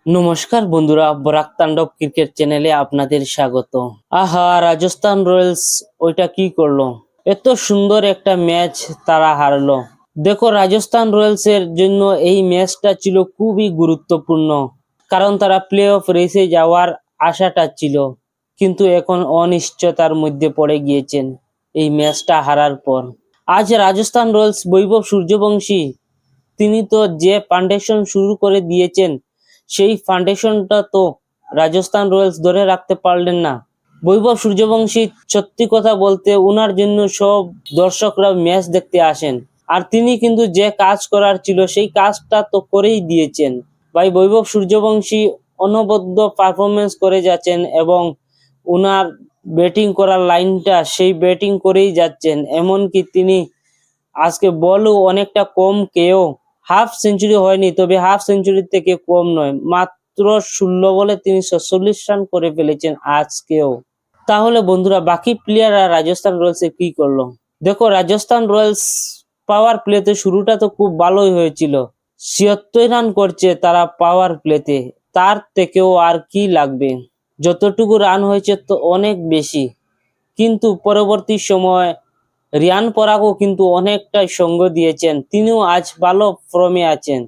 নমস্কার বন্ধুরা, বরাক তাণ্ডব ক্রিকেট চ্যানেলে আপনাদের স্বাগত। আহা, রাজস্থান রয়্যালস ওইটা কি করলো? এত সুন্দর একটা ম্যাচ তারা হারলো। দেখো, রাজস্থান রয়্যালস এর জন্য এই ম্যাচটা ছিল খুবই গুরুত্বপূর্ণ, কারণ তারা প্লে অফ রেসে যাওয়ার আশাটা ছিল, কিন্তু এখন অনিশ্চয়তার মধ্যে পড়ে গিয়েছেন এই ম্যাচটা হারার পর। আজ রাজস্থান রয়্যালস বৈভব সূর্যবংশী তিনি তো যে ফাউন্ডেশন শুরু করে দিয়েছেন, সেই ফাউন্ডেশনটা তো রাজস্থান রয়্যালস ধরে রাখতে পারলেন না। বৈভব সূর্যবংশী, সত্যি কথা বলতে ওনার জন্য সব দর্শকরা ম্যাচ দেখতে আসেন, আর তিনি কিন্তু যে কাজ করার ছিল সেই কাজটা তো করেই দিয়েছেন। ভাই বৈভব সূর্যবংশী অনবদ্য পারফরমেন্স করে যাচ্ছেন এবং ওনার ব্যাটিং করার লাইনটা সেই ব্যাটিং করেই যাচ্ছেন। এমনকি তিনি আজকে বলও অনেকটা কম কেও, হাফ সেঞ্চুরি হয়নি, তবে হাফ সেঞ্চুরি থেকে কম নয়, মাত্র 16 বলে তিনি 46 রান করে ফেলেছেন আজকেও। তাহলে বন্ধুরা, বাকি প্লেয়াররা রাজস্থান রয়্যালসে কি করলো? দেখো, রাজস্থান রয়্যালস পাওয়ার প্লেতে শুরুটা তো খুব ভালোই হয়েছিল, 76 রান করছে তারা পাওয়ার প্লেতে, তার থেকেও আর কি লাগবে? যতটুকু রান হয়েছে তো অনেক বেশি, কিন্তু পরবর্তী সময় রিয়ান পরাগও কিন্তু অনেকটাই সঙ্গ দিয়েছেন, তিনিও আজ ভালো ফর্মে আছেন।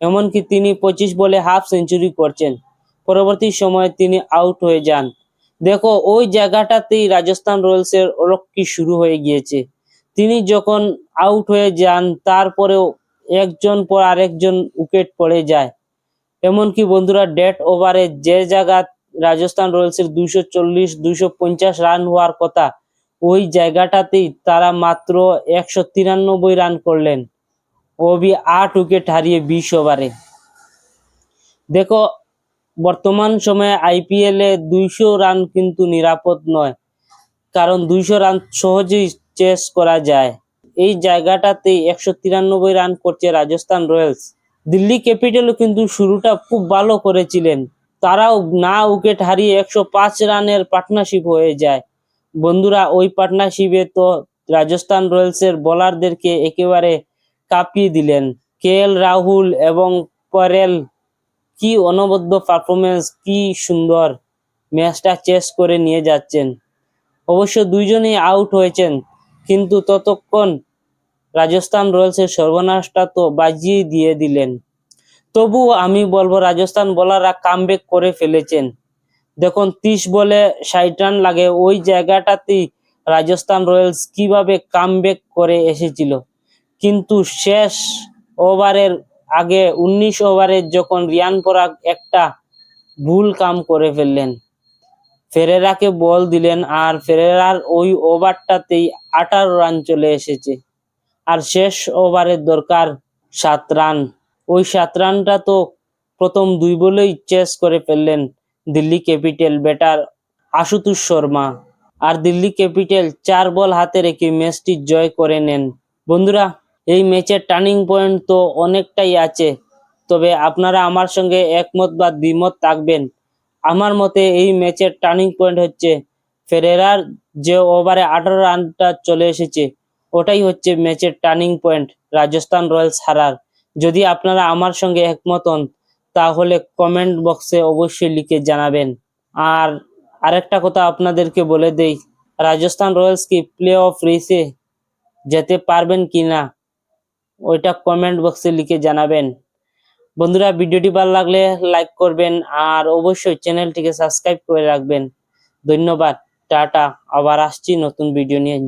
এমনকি তিনি 25 বলে হাফ সেঞ্চুরি করছেন, পরবর্তী সময়ে তিনি আউট হয়ে যান। দেখো, ওই জায়গাটাতেই রাজস্থান রয়্যালসের অলক্ষ্য শুরু হয়ে গিয়েছে। তিনি যখন আউট হয়ে যান, তারপরেও একজন পর আরেকজন উইকেট পড়ে যায়। এমনকি বন্ধুরা, ডেথ ওভারে যে জায়গা রাজস্থান রয়্যালসের 240-250 রান হওয়ার কথা, ওই জায়গাটাতেই তারা মাত্র 193 রান করলেন, ওবি 8 উইকেট হারিয়ে 20 ওভারে। দেখো, বর্তমান সময়ে আইপিএল এ 200 রান কিন্তু নিরাপদ নয়, কারণ 200 রান সহজেই চেস করা যায়। এই জায়গাটাতেই 193 রান করছে রাজস্থান রয়্যালস। দিল্লি ক্যাপিটালও কিন্তু শুরুটা খুব ভালো করেছিলেন, তারাও না উইকেট হারিয়ে 105 রানের পার্টনারশিপ হয়ে যায়। বন্ধুরা, ওই পার্টনারশিপে তো রাজস্থান রয়্যালসের বোলারদেরকে একেবারে কাঁপিয়ে দিলেন। কেএল রাহুল এবং পরেল, কি অনবদ্য পারফরমেন্স, কি সুন্দর ম্যাচটা চেস করে নিয়ে যাচ্ছেন। অবশ্য দুইজনেই আউট হয়েছেন, কিন্তু ততক্ষণ রাজস্থান রয়্যালসের সর্বনাশটা তো বাজিয়ে দিয়ে দিলেন। তবুও আমি বলবো রাজস্থান বোলাররা কামব্যাক করে ফেলেছেন। দেখুন, 30 বলে 60 রান লাগে, ওই জায়গাটাতেই রাজস্থান রয়্যালস কিভাবে কামব্যাক করে এসেছিল। কিন্তু শেষ ওভারের আগে 19 ওভারে যখন রিয়ান পরাগ একটা ভুল কাম করে ফেললেন, ফেরেরাকে বল দিলেন, আর ফেরেরার ওই ওভারটাতেই 18 রান চলে এসেছে, আর শেষ ওভারের দরকার 7 রান। ওই 7 রানটা তো প্রথম 2 বলেই চেস করে ফেললেন দিল্লি ক্যাপিটাল ব্যাটার আশুতোষ শর্মা, আর দিল্লি ক্যাপিটাল 4 বল হাতে রেখে ম্যাচটি জয় করে নেন। বন্ধুরা, এই ম্যাচের টার্নিং পয়েন্ট তো অনেকটাই আছে, তবে আপনারা আমার সঙ্গে একমত বা দ্বিমত থাকবেন। আমার মতে এই ম্যাচের টার্নিং পয়েন্ট হচ্ছে ফেরেরার যে ওভারে 18 রানটা চলে এসেছে, ওটাই হচ্ছে ম্যাচের টার্নিং পয়েন্ট রাজস্থান রয়্যালস হারার। যদি আপনারা আমার সঙ্গে একমত হন, তাহলে কমেন্ট বক্সে অবশ্যই লিখে জানাবেন। আর আরেকটা কথা আপনাদেরকে বলে দেই, রাজস্থান রয়্যালস কি প্লে অফ রেসে যেতে পারবেন কিনা, ওইটা কমেন্ট বক্সে লিখে জানাবেন। বন্ধুরা, ভিডিওটি ভালো লাগলে লাইক করবেন, আর অবশ্যই চ্যানেলটিকে সাবস্ক্রাইব করে রাখবেন। ধন্যবাদ, টাটা, আবার আসছি নতুন ভিডিও নিয়ে।